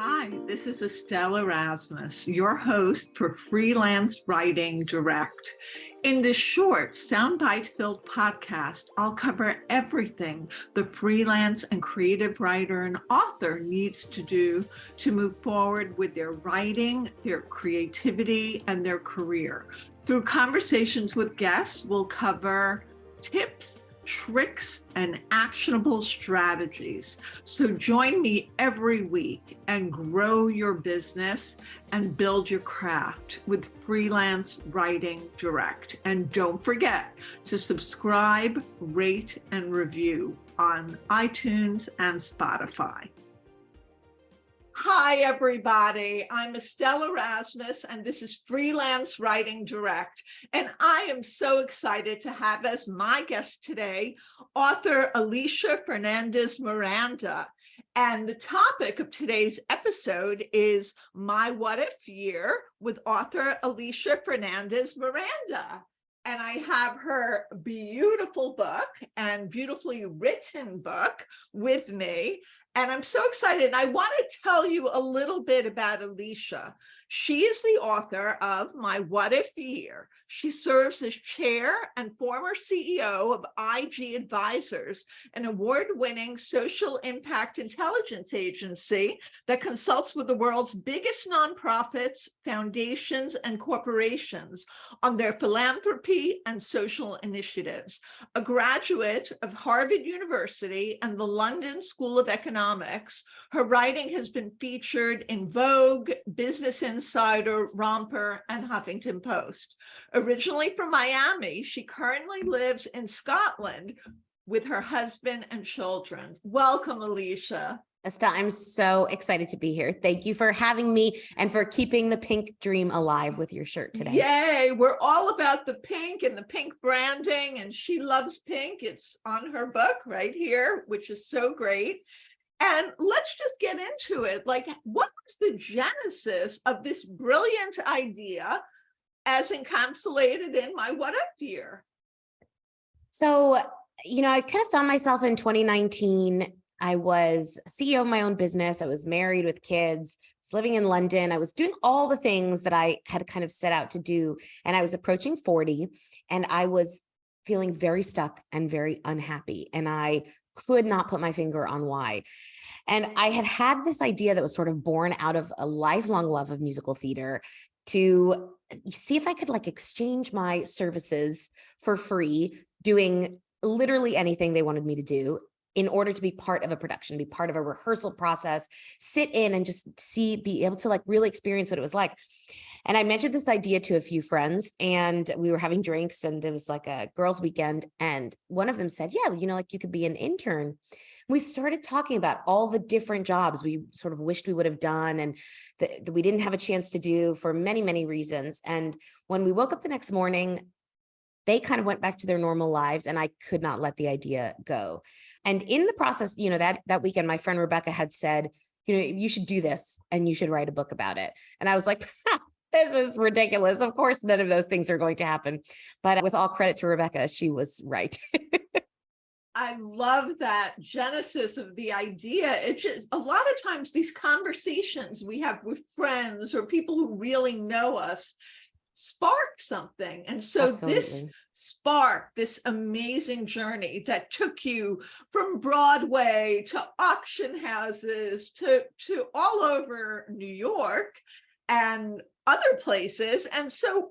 Hi, this is Estelle Erasmus, your host for Freelance Writing Direct. In this short, soundbite-filled podcast, I'll cover everything the freelance and creative writer and author needs to do to move forward with their writing, their creativity, and their career. Through conversations with guests, we'll cover tips, tricks, and actionable strategies. So join me every week and grow your business and build your craft with Freelance Writing Direct. And don't forget to subscribe, rate, and review on iTunes and Spotify. Hi, everybody. I'm Estelle Erasmus, and this is Freelance Writing Direct. And I am so excited to have as my guest today, author Alisha Fernandez Miranda. And the topic of today's episode is My What If Year with author Alisha Fernandez Miranda. And I have her beautiful book and beautifully written book with me. And I'm so excited. I want to tell you a little bit about Alisha. She is the author of My What If Year. She serves as chair and former CEO of IG Advisors, an award-winning social impact intelligence agency that consults with the world's biggest nonprofits, foundations, and corporations on their philanthropy and social initiatives. A graduate of Harvard University and the London School of Economics, her writing has been featured in Vogue, Business Insider, Romper, and Huffington Post. Originally from Miami, she currently lives in Scotland with her husband and children. Welcome, Alisha. Estelle, I'm so excited to be here. Thank you for having me and for keeping the pink dream alive with your shirt today. Yay, we're all about the pink and the pink branding, and she loves pink. It's on her book right here, which is so great. And let's just get into it. Like, what was the genesis of this brilliant idea as encapsulated in My What If Year? So, I kind of found myself in 2019. I was CEO of my own business. I was married with kids, was living in London. I was doing all the things that I had kind of set out to do. And I was approaching 40 and I was feeling very stuck and very unhappy. And I could not put my finger on why. And I had this idea that was sort of born out of a lifelong love of musical theater to see if I could exchange my services for free, doing literally anything they wanted me to do in order to be part of a production, be part of a rehearsal process, sit in and just be able to really experience what it was like. And I mentioned this idea to a few friends and we were having drinks and it was like a girls' weekend. And one of them said, yeah, you could be an intern. We started talking about all the different jobs we sort of wished we would have done and that we didn't have a chance to do for many, many reasons. And when we woke up the next morning, they kind of went back to their normal lives and I could not let the idea go. And in the process, that weekend, my friend Rebecca had said, you should do this and you should write a book about it. And I was like, this is ridiculous. Of course, none of those things are going to happen. But with all credit to Rebecca, she was right. I love that genesis of the idea. It's just a lot of times these conversations we have with friends or people who really know us spark something. And so Absolutely. This sparked this amazing journey that took you from Broadway to auction houses to all over New York and other places. And so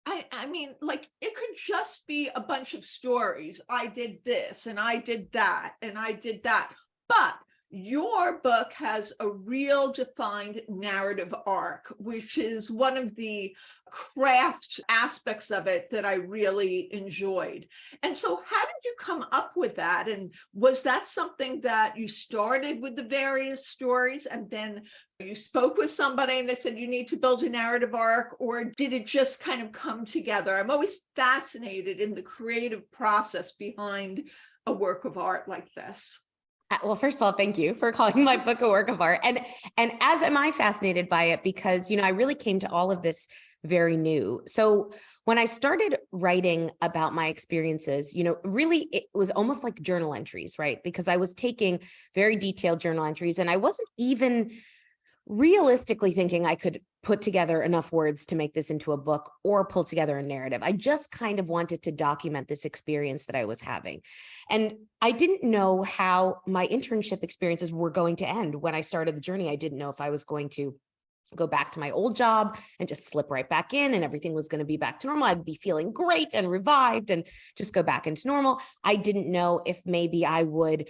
I mean, it could just be a bunch of stories. I did this and I did that and I did that. But your book has a real defined narrative arc, which is one of the craft aspects of it that I really enjoyed. And so how did you come up with that? And was that something that you started with the various stories and then you spoke with somebody and they said you need to build a narrative arc, or did it just kind of come together? I'm always fascinated in the creative process behind a work of art like this. Well, first of all, thank you for calling my book a work of art. And as am I fascinated by it because, I really came to all of this very new. So when I started writing about my experiences, really it was almost like journal entries, right? Because I was taking very detailed journal entries, and I wasn't even realistically thinking I could put together enough words to make this into a book or pull together a narrative. I just kind of wanted to document this experience that I was having. And I didn't know how my internship experiences were going to end. When I started the journey, I didn't know if I was going to go back to my old job and just slip right back in and everything was going to be back to normal. I'd be feeling great and revived and just go back into normal. I didn't know if maybe I would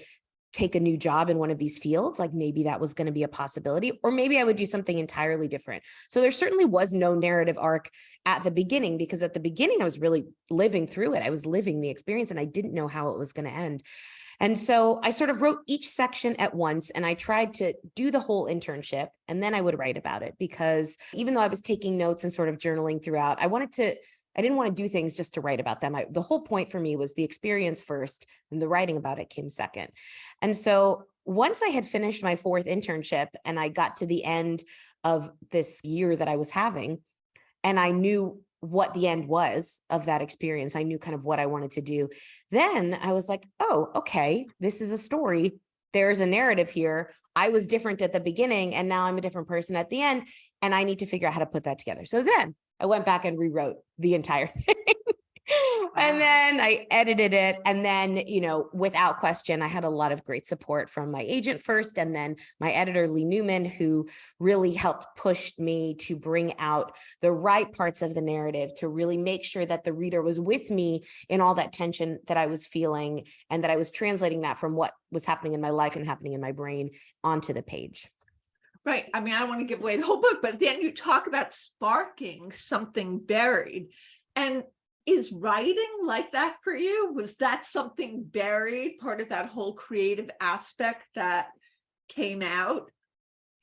take a new job in one of these fields, like maybe that was going to be a possibility, or maybe I would do something entirely different. So there certainly was no narrative arc at the beginning, because at the beginning I was really living through it. I was living the experience and I didn't know how it was going to end. And so I sort of wrote each section at once, and I tried to do the whole internship, and then I would write about it, because even though I was taking notes and sort of journaling throughout, I didn't want to do things just to write about them. The whole point for me was the experience first, and the writing about it came second. And so once I had finished my 4th internship and I got to the end of this year that I was having, and I knew what the end was of that experience, I knew kind of what I wanted to do, then I was like, oh, okay, this is a story. There's a narrative here. I was different at the beginning, and now I'm a different person at the end, and I need to figure out how to put that together. So then I went back and rewrote the entire thing. And then I edited it. And then, without question, I had a lot of great support from my agent first, and then my editor, Lee Newman, who really helped push me to bring out the right parts of the narrative, to really make sure that the reader was with me in all that tension that I was feeling, and that I was translating that from what was happening in my life and happening in my brain onto the page. Right. I mean, I don't want to give away the whole book, but then you talk about sparking something buried. And is writing like that for you? Was that something buried, part of that whole creative aspect that came out?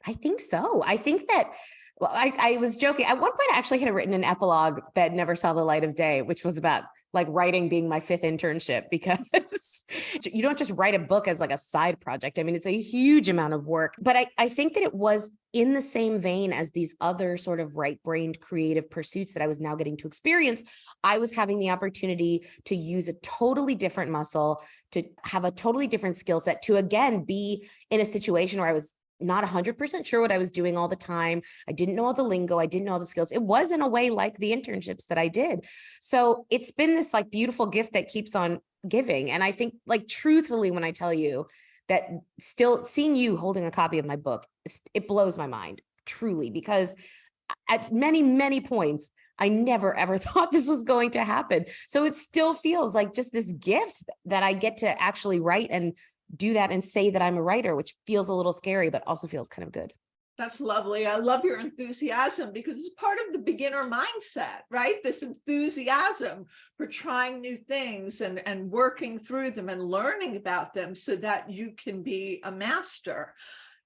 I think so. I think that, well, I was joking. At one point, I actually had written an epilogue that never saw the light of day, which was about like writing being my 5th internship, because you don't just write a book as like a side project. I mean, it's a huge amount of work, but I think that it was in the same vein as these other sort of right-brained creative pursuits that I was now getting to experience. I was having the opportunity to use a totally different muscle, to have a totally different skill set, to again be in a situation where I was not 100% sure what I was doing all the time. I didn't know all the lingo. I didn't know all the skills. It was in a way like the internships that I did. So it's been this like beautiful gift that keeps on giving. And I think, like, truthfully, when I tell you that still seeing you holding a copy of my book, it blows my mind, truly, because at many, many points, I never, ever thought this was going to happen. So it still feels like just this gift that I get to actually write and do that and say that I'm a writer, which feels a little scary, but also feels kind of good. That's lovely. I love your enthusiasm, because it's part of the beginner mindset, right? This enthusiasm for trying new things and working through them and learning about them so that you can be a master.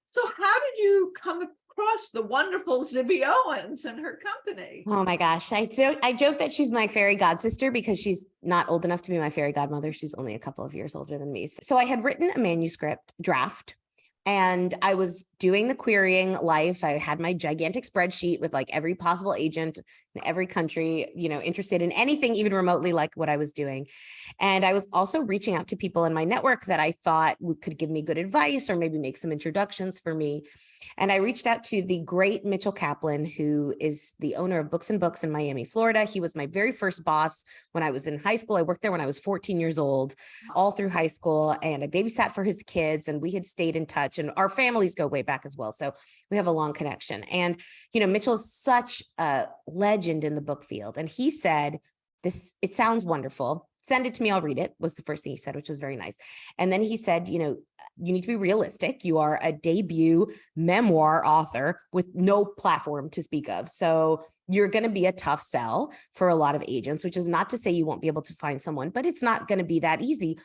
So how did you come across the wonderful Zibby Owens and her company? Oh my gosh. I joke that she's my fairy god sister, because she's not old enough to be my fairy godmother. She's only a couple of years older than me. So I had written a manuscript draft, and I was doing the querying life. I had my gigantic spreadsheet with like every possible agent in every country, interested in anything even remotely like what I was doing. And I was also reaching out to people in my network that I thought could give me good advice or maybe make some introductions for me. And I reached out to the great Mitchell Kaplan, who is the owner of Books and Books in Miami, Florida. He was my very first boss when I was in high school. I worked there when I was 14 years old, all through high school, and I babysat for his kids, and we had stayed in touch, and our families go way back as well. So we have a long connection. And, Mitchell's such a legend in the book field. And he said, it sounds wonderful. Send it to me. I'll read it, was the first thing he said, which was very nice. And then he said, you need to be realistic. You are a debut memoir author with no platform to speak of. So you're going to be a tough sell for a lot of agents, which is not to say you won't be able to find someone, but it's not going to be that easy.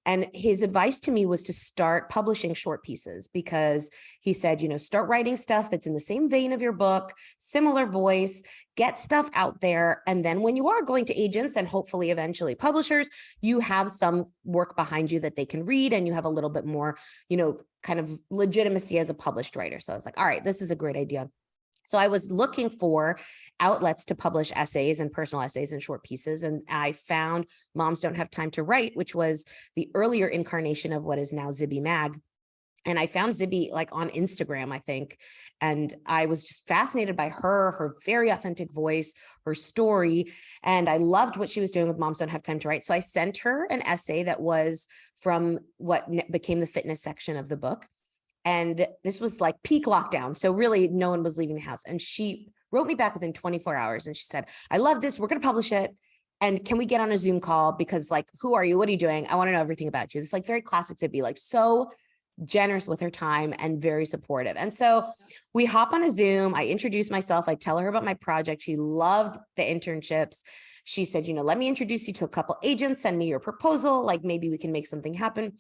And his advice to me was to start publishing short pieces, because he said, start writing stuff that's in the same vein of your book, similar voice, get stuff out there. And then when you are going to agents and hopefully eventually publishers, you have some work behind you that they can read, and you have a little bit more, kind of legitimacy as a published writer. So I was like, all right, this is a great idea. So I was looking for outlets to publish essays and personal essays and short pieces. And I found Moms Don't Have Time to Write, which was the earlier incarnation of what is now Zibby Mag. And I found Zibby like on Instagram, I think. And I was just fascinated by her very authentic voice, her story. And I loved what she was doing with Moms Don't Have Time to Write. So I sent her an essay that was from what became the fitness section of the book. And this was like peak lockdown. So really no one was leaving the house. And she wrote me back within 24 hours. And she said, I love this. We're going to publish it. And can we get on a Zoom call? Because like, who are you? What are you doing? I want to know everything about you. This like very classic Zibby, like so generous with her time and very supportive. And so we hop on a Zoom. I introduce myself. I tell her about my project. She loved the internships. She said, let me introduce you to a couple agents, send me your proposal. Like maybe we can make something happen.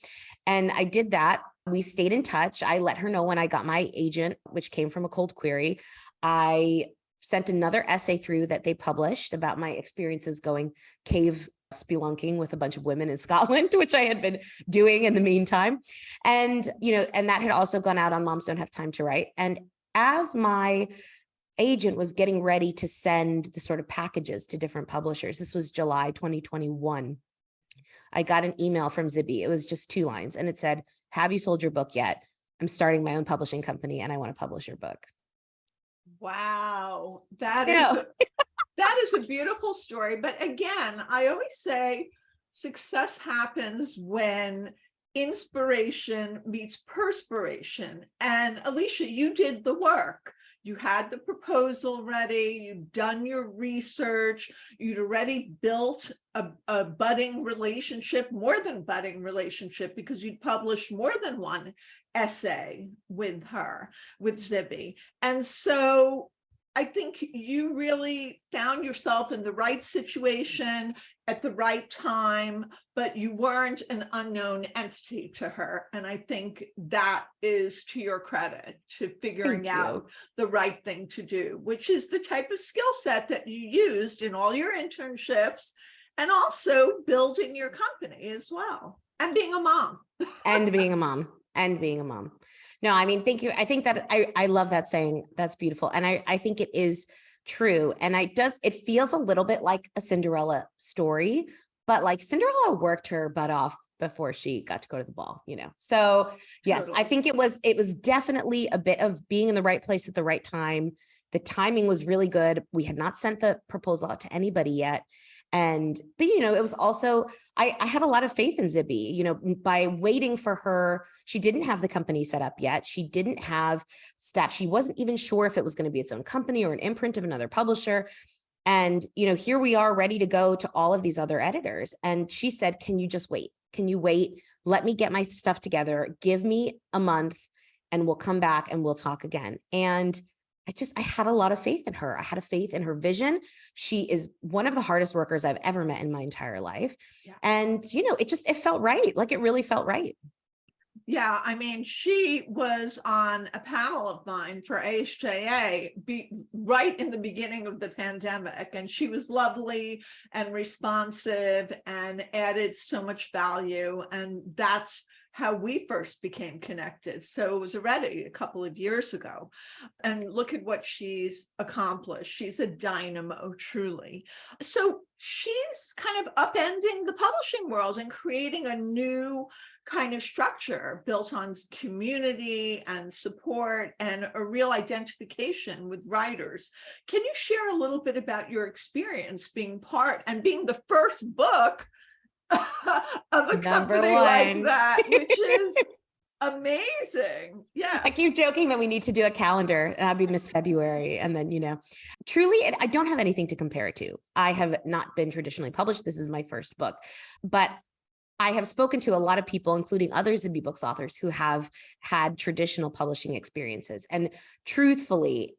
And I did that. We stayed in touch. I let her know when I got my agent, which came from a cold query. I sent another essay through that they published about my experiences going cave spelunking with a bunch of women in Scotland, which I had been doing in the meantime. And, and that had also gone out on Moms Don't Have Time to Write. And as my agent was getting ready to send the sort of packages to different publishers, this was July 2021, I got an email from Zibby. It was just 2 lines. And it said, have you sold your book yet? I'm starting my own publishing company and I want to publish your book. Wow. That is a beautiful story. But again, I always say success happens when inspiration meets perspiration. And Alisha, you did the work. You had the proposal ready, you'd done your research, you'd already built a budding relationship, more than budding relationship, because you'd published more than one essay with her, with Zibby. And so I think you really found yourself in the right situation at the right time, but you weren't an unknown entity to her. And I think that is to your credit, to figuring out the right thing to do, which is the type of skill set that you used in all your internships and also building your company as well. And being a mom. And being a mom. No, I mean, thank you. I think that I love that saying. That's beautiful. And I think it is true. And it feels a little bit like a Cinderella story, but like Cinderella worked her butt off before she got to go to the ball, So yes, totally. I think it was definitely a bit of being in the right place at the right time. The timing was really good. We had not sent the proposal out to anybody yet. But it was also, I had a lot of faith in Zibby, by waiting for her. She didn't have the company set up yet. She didn't have staff. She wasn't even sure if it was going to be its own company or an imprint of another publisher. And, here we are ready to go to all of these other editors. And she said, can you just wait? Can you wait? Let me get my stuff together. Give me a month and we'll come back and we'll talk again. And I had a lot of faith in her. I had a faith in her vision. She is one of the hardest workers I've ever met in my entire life. Yeah. And, it felt right. Like it really felt right. Yeah. I mean, she was on a panel of mine for ASJA right in the beginning of the pandemic. And she was lovely and responsive and added so much value. And that's how we first became connected. So it was already a couple of years ago. And look at what she's accomplished. She's a dynamo, truly. So she's kind of upending the publishing world and creating a new kind of structure built on community and support and a real identification with writers. Can you share a little bit about your experience being the first book of a company like that, which is amazing. Yeah. I keep joking that we need to do a calendar and I'll be Miss February. And then, truly, I don't have anything to compare it to. I have not been traditionally published. This is my first book, but I have spoken to a lot of people, including other Zibby Books authors who have had traditional publishing experiences. And truthfully,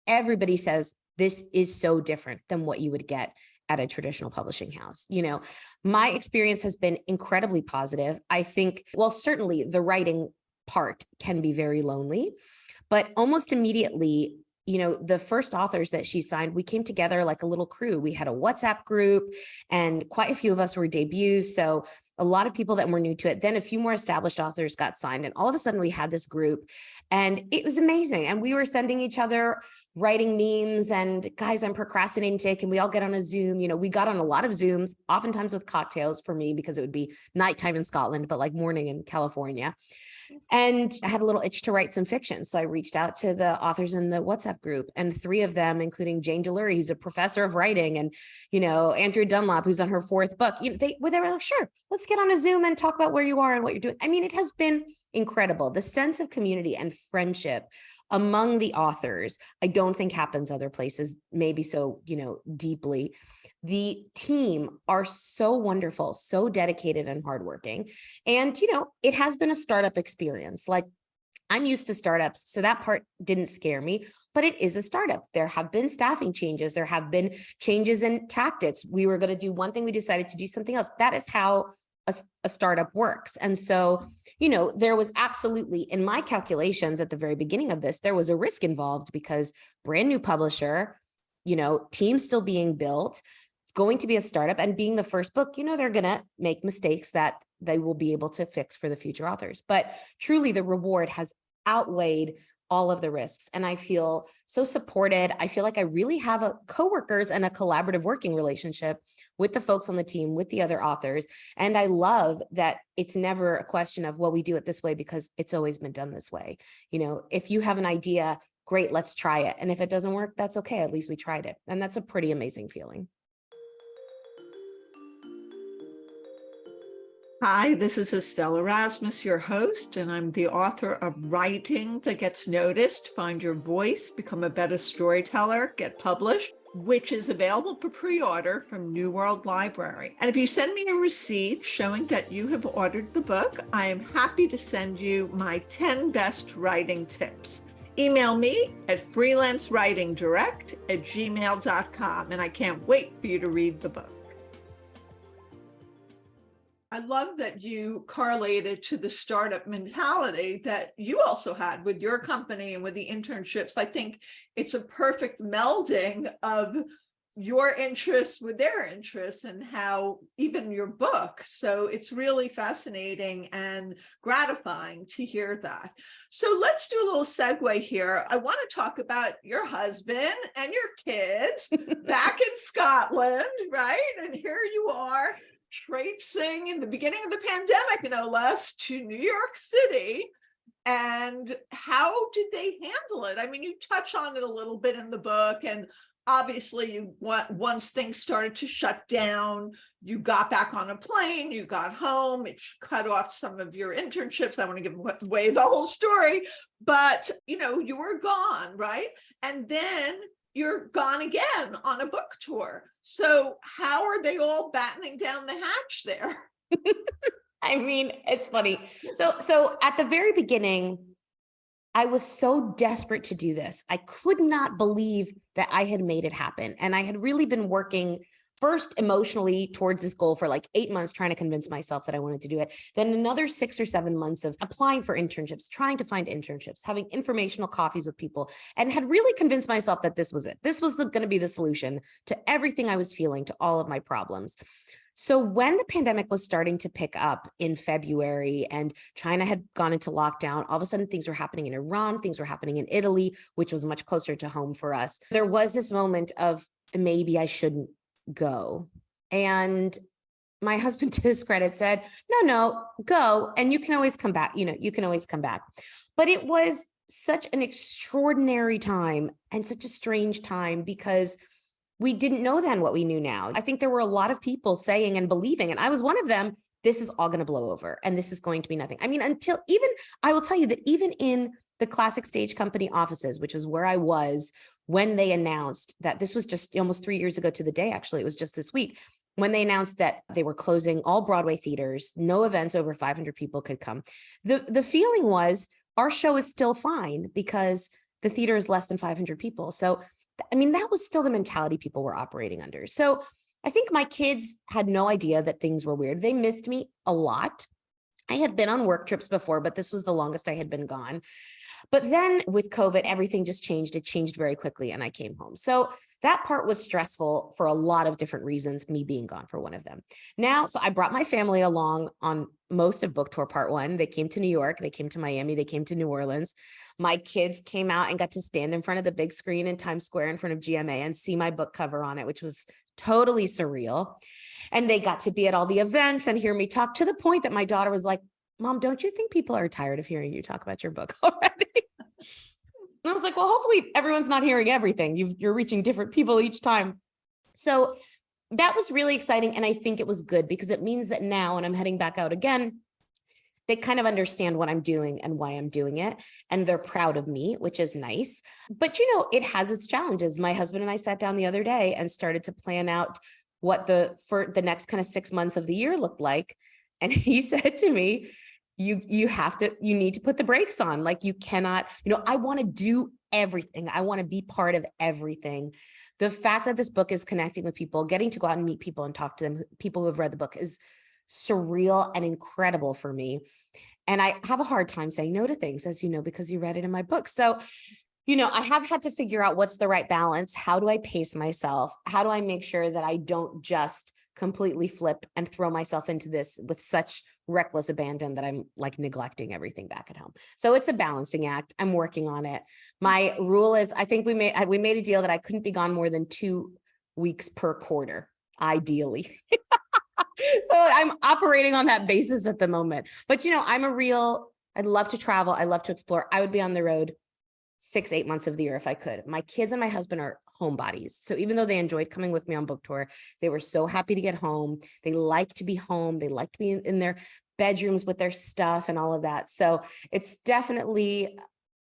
everybody says this is so different than what you would get at a traditional publishing house. My experience has been incredibly positive. I think, certainly the writing part can be very lonely, but almost immediately, the first authors that she signed, we came together like a little crew. We had a WhatsApp group and quite a few of us were debuts. So a lot of people that were new to it. Then a few more established authors got signed. And all of a sudden we had this group and it was amazing. And we were sending each other writing memes and guys, I'm procrastinating today. Can we all get on a Zoom? We got on a lot of Zooms, oftentimes with cocktails for me, because it would be nighttime in Scotland, but like morning in California. And I had a little itch to write some fiction. So I reached out to the authors in the WhatsApp group, and 3 of them, including Jane Delury, who's a professor of writing, and, Andrea Dunlop, who's on her 4th book, they were like, sure, let's get on a Zoom and talk about where you are and what you're doing. I mean, it has been incredible. The sense of community and friendship among the authors, I don't think happens other places, maybe so, deeply. The team are so wonderful, so dedicated and hardworking. And, it has been a startup experience. Like, I'm used to startups, so that part didn't scare me, but it is a startup. There have been staffing changes. There have been changes in tactics. We were going to do one thing, we decided to do something else. That is how a startup works. And so, there was absolutely, in my calculations at the very beginning of this, there was a risk involved, because brand new publisher, team still being built, it's going to be a startup, and being the first book, they're going to make mistakes that they will be able to fix for the future authors. But truly, the reward has outweighed all of the risks. And I feel so supported. I feel like I really have coworkers and a collaborative working relationship with the folks on the team, with the other authors. And I love that it's never a question of, well, we do it this way because it's always been done this way. If you have an idea, great, let's try it. And if it doesn't work, that's okay. At least we tried it. And that's a pretty amazing feeling. Hi, this is Estelle Erasmus, your host, and I'm the author of Writing That Gets Noticed, Find Your Voice, Become a Better Storyteller, Get Published, which is available for pre-order from New World Library. And if you send me a receipt showing that you have ordered the book, I am happy to send you my 10 best writing tips. Email me at freelancewritingdirect@gmail.com, and I can't wait for you to read the book. I love that you correlated to the startup mentality that you also had with your company and with the internships. I think it's a perfect melding of your interests with their interests, and how even your book. So it's really fascinating and gratifying to hear that. So let's do a little segue here. I want to talk about your husband and your kids back in Scotland, right? And here you are, traipsing in the beginning of the pandemic, no less, to New York City. And how did they handle it? I mean, you touch on it a little bit in the book, and obviously once things started to shut down, you got back on a plane, you got home, it cut off some of your internships. I want to give away the whole story, but you were gone, right? And then you're gone again on a book tour. So how are they all battening down the hatch there? I mean, it's funny. So at the very beginning, I was so desperate to do this. I could not believe that I had made it happen. And I had really been working first emotionally towards this goal for like 8 months, trying to convince myself that I wanted to do it. Then another 6 or 7 months of applying for internships, trying to find internships, having informational coffees with people, and had really convinced myself that this was it. This was going to be the solution to everything I was feeling, to all of my problems. So when the pandemic was starting to pick up in February and China had gone into lockdown, all of a sudden things were happening in Iran, things were happening in Italy, which was much closer to home for us. There was this moment of maybe I shouldn't go. And my husband, to his credit, said, no, go. And you can always come back. You can always come back. But it was such an extraordinary time and such a strange time, because we didn't know then what we knew now. I think there were a lot of people saying and believing, and I was one of them, this is all going to blow over and this is going to be nothing. I mean, I will tell you that even in the Classic Stage Company offices, which is where I was when they announced that, this was just almost 3 years ago to the day, actually, it was just this week, when they announced that they were closing all Broadway theaters, no events over 500 people could come. The feeling was, our show is still fine because the theater is less than 500 people. So I mean, that was still the mentality people were operating under. So I think my kids had no idea that things were weird. They missed me a lot. I had been on work trips before, but this was the longest I had been gone. But then with COVID, everything just changed. It changed very quickly and I came home. So That part was stressful for a lot of different reasons, me being gone for one of them. Now, so I brought my family along on most of book tour part one. They came to New York, they came to Miami, they came to New Orleans. My kids came out and got to stand in front of the big screen in Times Square in front of GMA and see my book cover on it, which was totally surreal. And they got to be at all the events and hear me talk, to the point that my daughter was like, Mom, don't you think people are tired of hearing you talk about your book already? And I was like, well, hopefully everyone's not hearing everything. You're reaching different people each time. So that was really exciting. And I think it was good because it means that now, when I'm heading back out again, they kind of understand what I'm doing and why I'm doing it. And they're proud of me, which is nice. But, it has its challenges. My husband and I sat down the other day and started to plan out what for the next kind of 6 months of the year looked like. And he said to me, you need to put the brakes on. Like, you cannot, I want to do everything. I want to be part of everything. The fact that this book is connecting with people, getting to go out and meet people and talk to them, people who have read the book, is surreal and incredible for me. And I have a hard time saying no to things, as you know, because you read it in my book. So, I have had to figure out what's the right balance. How do I pace myself? How do I make sure that I don't just completely flip and throw myself into this with such reckless abandon that I'm like neglecting everything back at home? So it's a balancing act. I'm working on it. My rule is, I think we made a deal that I couldn't be gone more than 2 weeks per quarter, ideally. So I'm operating on that basis at the moment. But, I'd love to travel. I love to explore. I would be on the road 6-8 months of the year if I could. My kids and my husband are homebodies. So even though they enjoyed coming with me on book tour, they were so happy to get home. They like to be home. They like to be in their bedrooms with their stuff and all of that. So it's definitely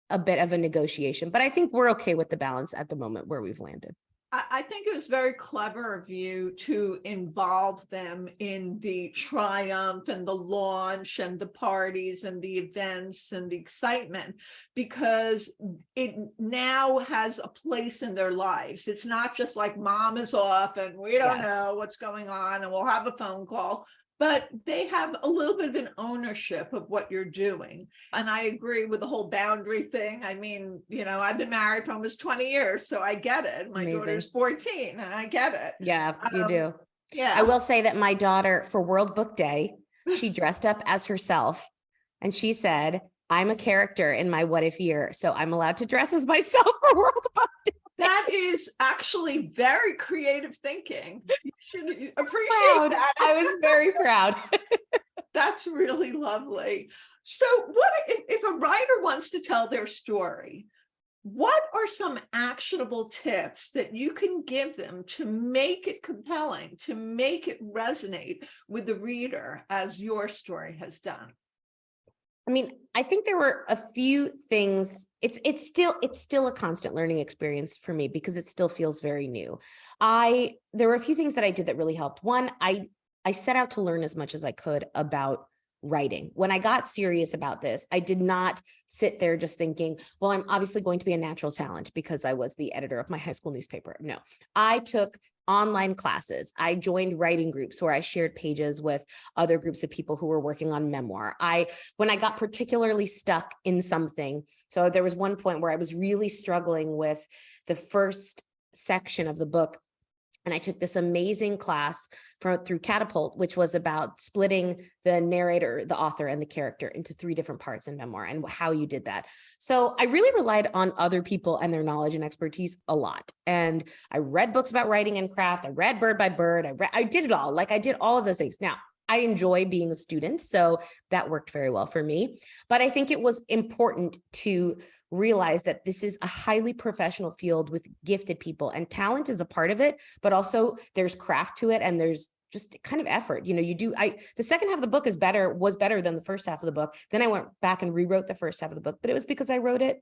a bit of a negotiation, but I think we're okay with the balance at the moment where we've landed. I think it was very clever of you to involve them in the triumph and the launch and the parties and the events and the excitement, because it now has a place in their lives. It's not just like mom is off and we don't know what's going on and we'll have a phone call, but they have a little bit of an ownership of what you're doing. And I agree with the whole boundary thing. I mean, I've been married for almost 20 years, so I get it. My daughter's 14 and I get it. Yeah, you do. Yeah. I will say that my daughter, for World Book Day, she dressed up as herself and she said, I'm a character in my what if year, so I'm allowed to dress as myself for World Book Day. That is actually very creative thinking. You should appreciate that. I was very proud. That's really lovely. So what if a writer wants to tell their story? What are some actionable tips that you can give them to make it compelling, to make it resonate with the reader as your story has done? I mean, I think there were a few things. It's still a constant learning experience for me because it still feels very new. There were a few things that I did that really helped. One, I set out to learn as much as I could about writing. When I got serious about this, I did not sit there just thinking, well, I'm obviously going to be a natural talent because I was the editor of my high school newspaper. No, I took online classes. I joined writing groups where I shared pages with other groups of people who were working on memoir. When I got particularly stuck in something, so there was one point where I was really struggling with the first section of the book, and I took this amazing class through Catapult, which was about splitting the narrator, the author, and the character into 3 different parts in memoir and how you did that. So I really relied on other people and their knowledge and expertise a lot. And I read books about writing and craft. I read Bird by Bird. I did it all. Like, I did all of those things. Now, I enjoy being a student, so that worked very well for me. But I think it was important to realize that this is a highly professional field with gifted people, and talent is a part of it, but also there's craft to it and there's just kind of effort. The second half of the book was better than the first half of the book. Then I went back and rewrote the first half of the book, but it was because I wrote it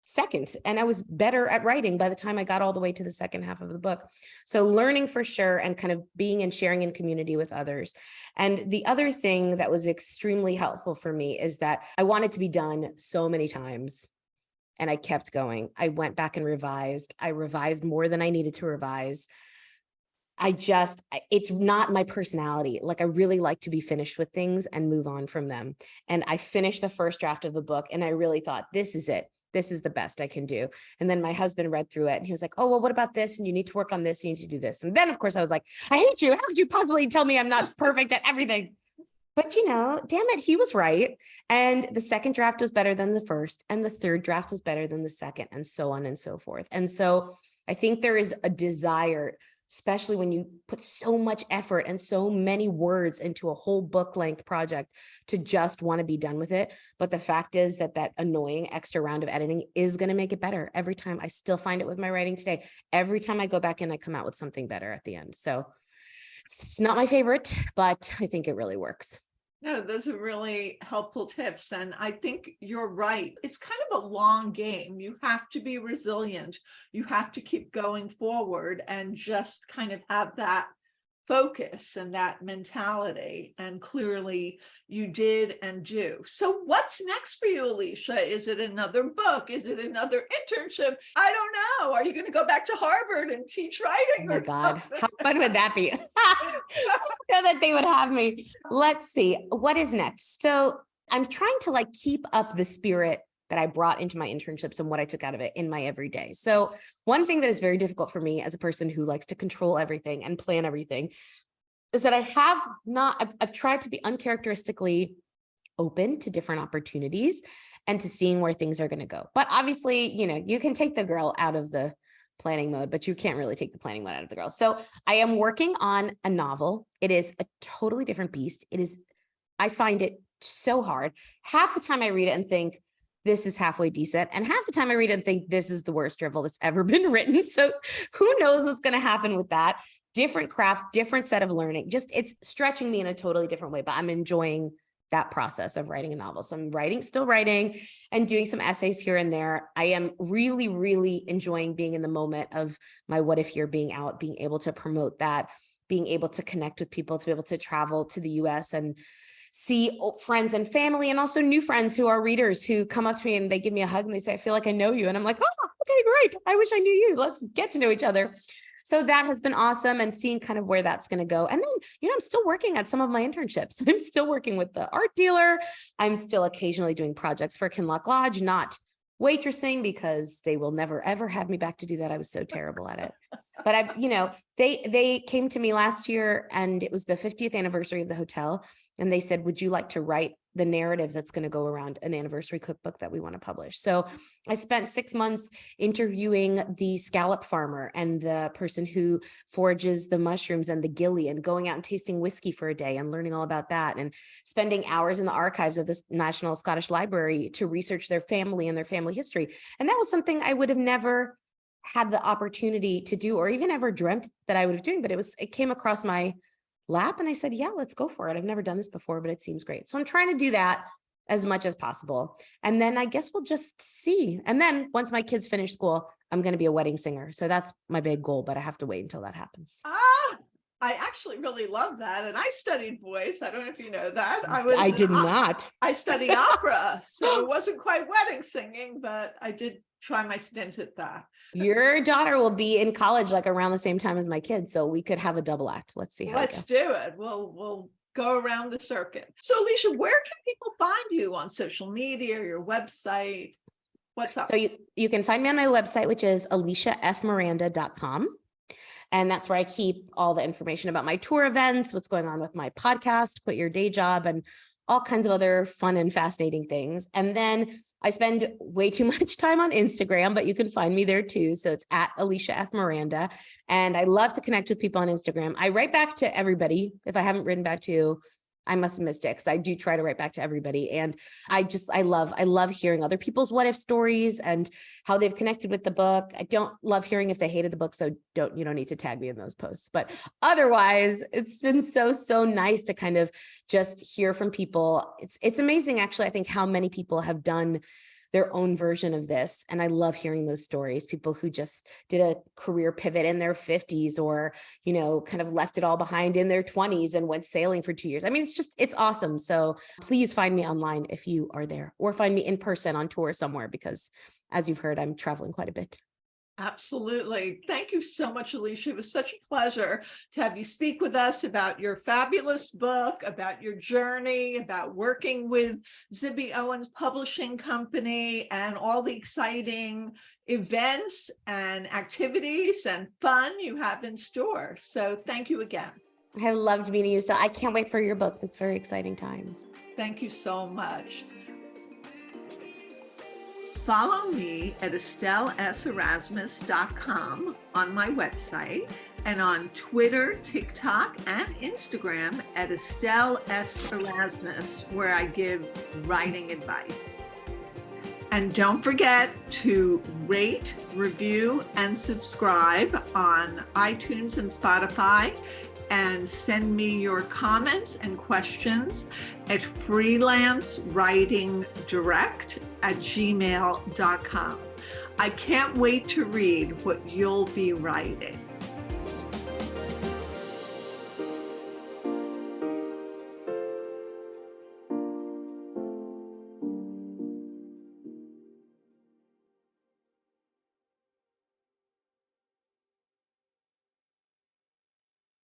second and I was better at writing by the time I got all the way to the second half of the book. So learning for sure, and kind of being and sharing in community with others. And the other thing that was extremely helpful for me is that I wanted to be done so many times. And I kept going. I went back and revised. I revised more than I needed to revise. It's not my personality. Like, I really like to be finished with things and move on from them. And I finished the first draft of the book and I really thought, this is it. this is the best I can do. And then my husband read through it and he was like, oh, well, what about this? And you need to work on this. You need to do this. And then of course I was like, I hate you. How could you possibly tell me I'm not perfect at everything? But damn it, he was right. And the second draft was better than the first, and the third draft was better than the second, and so on and so forth. And so I think there is a desire, especially when you put so much effort and so many words into a whole book length project, to just want to be done with it. But the fact is that annoying extra round of editing is going to make it better every time. I still find it with my writing today. Every time I go back in, I come out with something better at the end. So it's not my favorite, but I think it really works. No, those are really helpful tips. And I think you're right. It's kind of a long game. You have to be resilient. You have to keep going forward and just kind of have that focus and that mentality. And clearly you did and do. So what's next for you, Alisha? Is it another book? Is it another internship? I don't know. Are you going to go back to Harvard and teach writing? Oh my God, how fun would that be? I know that they would have me. Let's see, what is next? So I'm trying to keep up the spirit that I brought into my internships and what I took out of it in my everyday. So one thing that is very difficult for me as a person who likes to control everything and plan everything is that I've tried to be uncharacteristically open to different opportunities and to seeing where things are going to go. But obviously, you can take the girl out of the planning mode, but you can't really take the planning mode out of the girl. So I am working on a novel. It is a totally different beast. I find it so hard. Half the time I read it and think, this is halfway decent. And half the time I read it and think, this is the worst drivel that's ever been written. So who knows what's going to happen with that? Different craft, different set of learning. Just it's stretching me in a totally different way, but I'm enjoying that process of writing a novel. So I'm still writing and doing some essays here and there. I am really, really enjoying being in the moment of my What If Year being out, being able to promote that, being able to connect with people, to be able to travel to the US and see friends and family, and also new friends who are readers who come up to me and they give me a hug and they say, I feel like I know you. And I'm like, oh, okay, great. I wish I knew you. Let's get to know each other. So that has been awesome, and seeing kind of where that's going to go. And then, I'm still working at some of my internships. I'm still working with the art dealer. I'm still occasionally doing projects for Kinloch Lodge, not waitressing, because they will never, ever have me back to do that. I was so terrible at it. But they came to me last year, and it was the 50th anniversary of the hotel. And they said, would you like to write the narrative that's going to go around an anniversary cookbook that we want to publish? So I spent 6 months interviewing the scallop farmer and the person who forages the mushrooms and the gilly, and going out and tasting whiskey for a day and learning all about that, and spending hours in the archives of the National Scottish Library to research their family and their family history. And that was something I would have never had the opportunity to do, or even ever dreamt that I would have doing, but it came across my lap and I said, yeah, let's go for it. I've never done this before, but it seems great. So I'm trying to do that as much as possible. And then I guess we'll just see. And then once my kids finish school, I'm going to be a wedding singer. So that's my big goal, but I have to wait until that happens. I actually really love that. And I studied voice. I don't know if you know that. I did not. I studied opera. So it wasn't quite wedding singing, but I did try my stint at that. Your daughter will be in college around the same time as my kids. So we could have a double act. Let's see. Let's do it. We'll go around the circuit. So Alisha, where can people find you on social media, your website? What's up? So you can find me on my website, which is alishafmiranda.com. And that's where I keep all the information about my tour events, what's going on with my podcast, Quit Your Day Job, and all kinds of other fun and fascinating things. And then I spend way too much time on Instagram, but you can find me there too. So it's at Alisha F. Miranda. And I love to connect with people on Instagram. I write back to everybody. If I haven't written back to you, I must have missed it, because I do try to write back to everybody. And I love hearing other people's what if stories and how they've connected with the book. I don't love hearing if they hated the book, so you don't need to tag me in those posts. But otherwise, it's been so nice to kind of just hear from people. It's amazing, actually, I think, how many people have done their own version of this. And I love hearing those stories, people who just did a career pivot in their 50s, or, kind of left it all behind in their 20s and went sailing for 2 years. I mean, it's awesome. So please find me online if you are there, or find me in person on tour somewhere, because as you've heard, I'm traveling quite a bit. Absolutely. Thank you so much, Alisha. It was such a pleasure to have you speak with us about your fabulous book, about your journey, about working with Zibby Owens Publishing Company, and all the exciting events and activities and fun you have in store. So thank you again. I loved meeting you. So I can't wait for your book. It's very exciting times. Thank you so much. Follow me at EstelleSerasmus.com on my website, and on Twitter, TikTok, and Instagram at Estelle S. Erasmus, where I give writing advice. And don't forget to rate, review, and subscribe on iTunes and Spotify, and send me your comments and questions at freelancewritingdirect@gmail.com. I can't wait to read what you'll be writing.